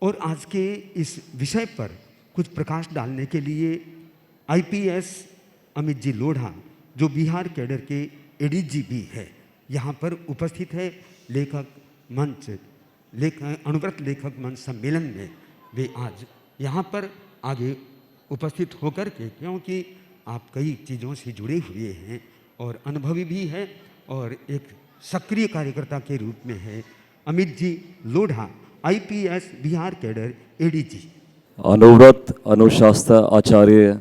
और आज के इस विषय पर कुछ प्रकाश डालने के लिए आईपीएस अमित जी लोढ़ा, जो बिहार कैडर के एडीजी भी है, यहाँ पर उपस्थित है। लेखक मंच अणुव्रत लेखक मंच सम्मेलन में वे आज यहाँ पर आगे उपस्थित होकर के, क्योंकि आप कई चीज़ों से जुड़े हुए हैं और अनुभवी भी है और एक सक्रिय कार्यकर्ता के रूप में है। Amit ji Lodha, IPS Bihar cadre ADG. Anuvrat अनुशास्त्र आचार्य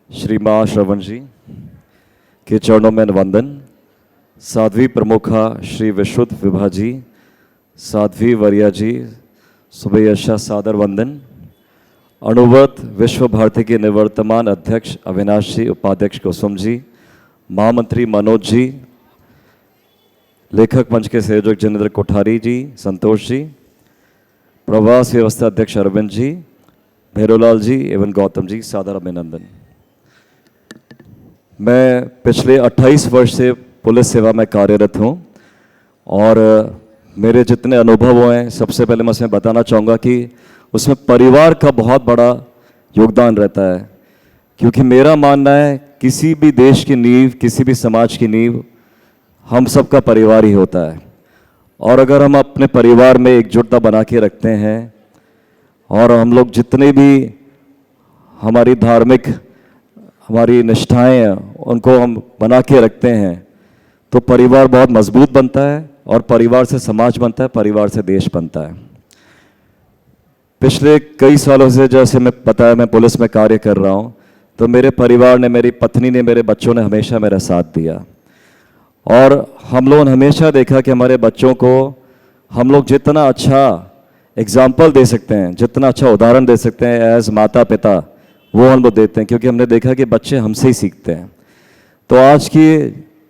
श्री माँ श्रवण जी के चरणों में वंदन। साध्वी प्रमुखा श्री विशुद्ध विभा जी, साध्वी वरिया जी, सुबह सादर वंदन। अनुव्रत विश्व भारती के निवर्तमान अध्यक्ष अविनाश जी, उपाध्यक्ष कुसुम जी, महामंत्री मनोज जी, लेखक मंच के संयोजक जिनेंद्र कोठारी जी, संतोष जी, प्रवास व्यवस्था अध्यक्ष अरविंद जी, भैरोलाल जी एवं गौतम जी, सादर अभिनंदन। मैं पिछले 28 वर्ष से पुलिस सेवा में कार्यरत हूं और मेरे जितने अनुभव हैं, सबसे पहले मैं उसमें बताना चाहूँगा कि उसमें परिवार का बहुत बड़ा योगदान रहता है, क्योंकि मेरा मानना है किसी भी देश की नींव, किसी भी समाज की नींव हम सबका परिवार ही होता है। और अगर हम अपने परिवार में एकजुटता बना के रखते हैं और हम लोग जितने भी हमारी धार्मिक हमारी निष्ठाएं हैं उनको हम बना के रखते हैं, तो परिवार बहुत मजबूत बनता है और परिवार से समाज बनता है, परिवार से देश बनता है। पिछले कई सालों से, जैसे मैं बताया, मैं पुलिस में कार्य कर रहा हूँ, तो मेरे परिवार ने, मेरी पत्नी ने, मेरे बच्चों ने हमेशा मेरा साथ दिया और हम लोगों ने हमेशा देखा कि हमारे बच्चों को हम लोग जितना अच्छा एग्जाम्पल दे सकते हैं, जितना अच्छा उदाहरण दे सकते हैं एज माता पिता, वो हम लोग देते हैं, क्योंकि हमने देखा कि बच्चे हमसे ही सीखते हैं। तो आज की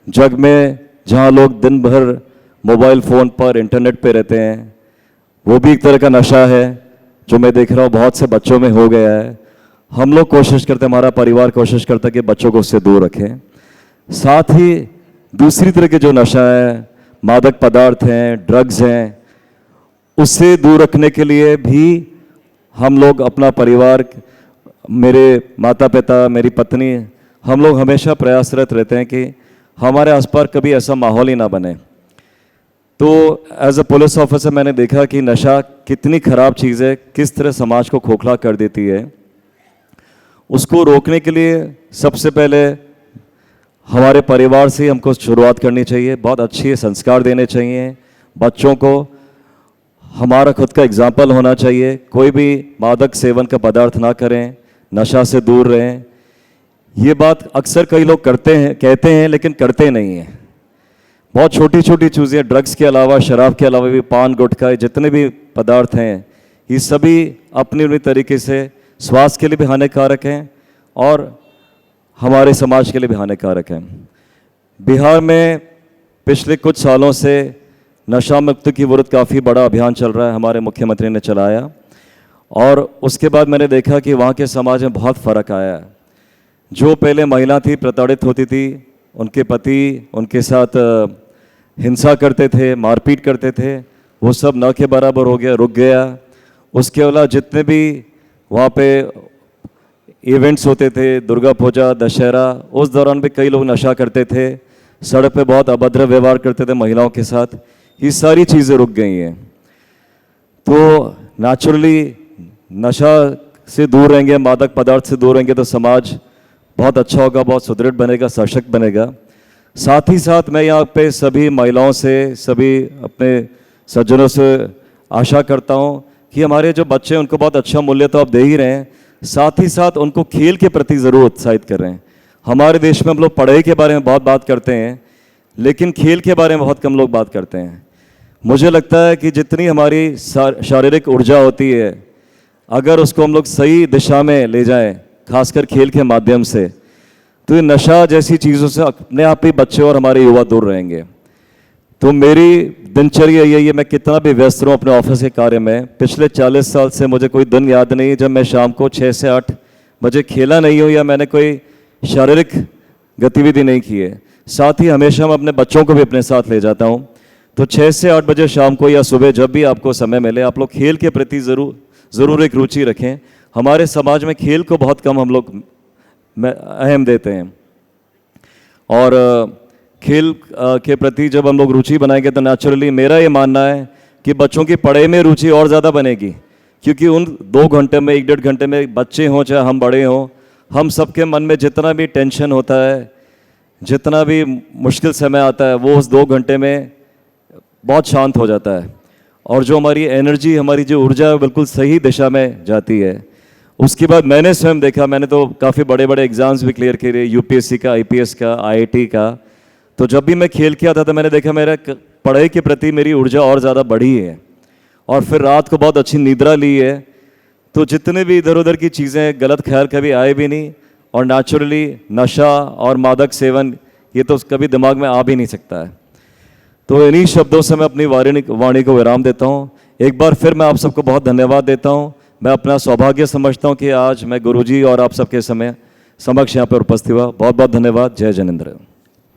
जग में जहाँ लोग दिन भर मोबाइल फ़ोन पर, इंटरनेट पे रहते हैं, वो भी एक तरह का नशा है जो मैं देख रहा हूँ बहुत से बच्चों में हो गया है। हम लोग कोशिश करते हैं, हमारा परिवार कोशिश करता है कि बच्चों को उससे दूर रखें। साथ ही दूसरी तरह के जो नशा है, मादक पदार्थ हैं, ड्रग्स हैं, उससे दूर रखने के लिए भी हम लोग अपना परिवार, मेरे माता पिता, मेरी पत्नी, हम लोग हमेशा प्रयासरत रहते हैं कि हमारे आसपास कभी ऐसा माहौल ही ना बने। तो एज अ पुलिस ऑफिसर मैंने देखा कि नशा कितनी ख़राब चीज़ है, किस तरह समाज को खोखला कर देती है। उसको रोकने के लिए सबसे पहले हमारे परिवार से हमको शुरुआत करनी चाहिए। बहुत अच्छे संस्कार देने चाहिए बच्चों को, हमारा खुद का एग्जाम्पल होना चाहिए। कोई भी मादक सेवन का पदार्थ ना करें, नशा से दूर रहें। ये बात अक्सर कई लोग करते हैं, कहते हैं, लेकिन करते नहीं हैं। बहुत छोटी छोटी चीज़ें, ड्रग्स के अलावा, शराब के अलावा भी पान गुटखा, जितने भी पदार्थ हैं, ये सभी अपनी अपनी तरीके से स्वास्थ्य के लिए भी हानिकारक हैं और हमारे समाज के लिए भी हानिकारक हैं। बिहार में पिछले कुछ सालों से नशा मुक्ति की विरुद्ध काफ़ी बड़ा अभियान चल रहा है, हमारे मुख्यमंत्री ने चलाया, और उसके बाद मैंने देखा कि वहाँ के समाज में बहुत फ़र्क आया है। जो पहले महिला थी, प्रताड़ित होती थी, उनके पति उनके साथ हिंसा करते थे, मारपीट करते थे, वो सब न के बराबर हो गया, रुक गया। उसके अलावा जितने भी वहाँ पे इवेंट्स होते थे, दुर्गा पूजा, दशहरा, उस दौरान भी कई लोग नशा करते थे, सड़क पे बहुत अभद्र व्यवहार करते थे महिलाओं के साथ। ये सारी चीज़ें रुक गई हैं। तो नेचुरली नशा से दूर रहेंगे, मादक पदार्थ से दूर रहेंगे, तो समाज बहुत अच्छा होगा, बहुत सुदृढ़ बनेगा, सशक्त बनेगा। साथ ही साथ मैं यहाँ पे सभी महिलाओं से, सभी अपने सज्जनों से आशा करता हूँ कि हमारे जो बच्चे हैं उनको बहुत अच्छा मूल्य तो आप दे ही रहे हैं, साथ ही साथ उनको खेल के प्रति ज़रूर उत्साहित कर रहे हैं। हमारे देश में हम लोग पढ़ाई के बारे में बहुत बात करते हैं, लेकिन खेल के बारे में बहुत कम लोग बात करते हैं। मुझे लगता है कि जितनी हमारी शारीरिक ऊर्जा होती है, अगर उसको हम लोग सही दिशा में ले जाएं, खासकर खेल के माध्यम से, तो ये नशा जैसी चीज़ों से अपने आप ही बच्चे और हमारे युवा दूर रहेंगे। तो मेरी दिनचर्या यही है, मैं कितना भी व्यस्त रहूँ अपने ऑफिस के कार्य में, पिछले 40 साल से मुझे कोई दिन याद नहीं जब मैं शाम को 6 से 8 बजे खेला नहीं हूँ या मैंने कोई शारीरिक गतिविधि नहीं की है। साथ ही हमेशा मैं अपने बच्चों को भी अपने साथ ले जाता हूँ। तो 6 से 8 बजे शाम को या सुबह जब भी आपको समय मिले आप लोग खेल के प्रति ज़रूर एक रुचि रखें। हमारे समाज में खेल को बहुत कम हम लोग अहम देते हैं और खेल के प्रति जब हम लोग रुचि बनाएंगे तो नेचुरली मेरा ये मानना है कि बच्चों की पढ़ाई में रुचि और ज़्यादा बनेगी, क्योंकि उन 2 घंटे में 1-1.5 घंटे में बच्चे हों चाहे हम बड़े हों, हम सबके मन में जितना भी टेंशन होता है, जितना भी मुश्किल समय आता है, वो उस 2 घंटे में बहुत शांत हो जाता है और जो हमारी एनर्जी, हमारी जो ऊर्जा है बिल्कुल सही दिशा में जाती है। उसके बाद मैंने स्वयं देखा, मैंने तो काफ़ी बड़े बड़े एग्ज़ाम्स भी क्लियर किए, यूपीएससी का, आईपीएस का, आईआईटी का। तो जब भी मैं खेल किया था तो मैंने देखा मेरा पढ़ाई के प्रति मेरी ऊर्जा और ज़्यादा बढ़ी है और फिर रात को बहुत अच्छी निद्रा ली है। तो जितने भी इधर उधर की चीज़ें, गलत ख्याल कभी आए भी नहीं और नेचुरली नशा और मादक सेवन ये तो कभी दिमाग में आ भी नहीं सकता है। तो इन्हीं शब्दों से मैं अपनी वाणी को विराम देता हूँ। एक बार फिर मैं आप सबको बहुत धन्यवाद देता हूँ। मैं अपना सौभाग्य समझता हूँ कि आज मैं गुरुजी और आप सबके समक्ष यहाँ पर उपस्थित हुआ। बहुत बहुत धन्यवाद। जय जिनेंद्र।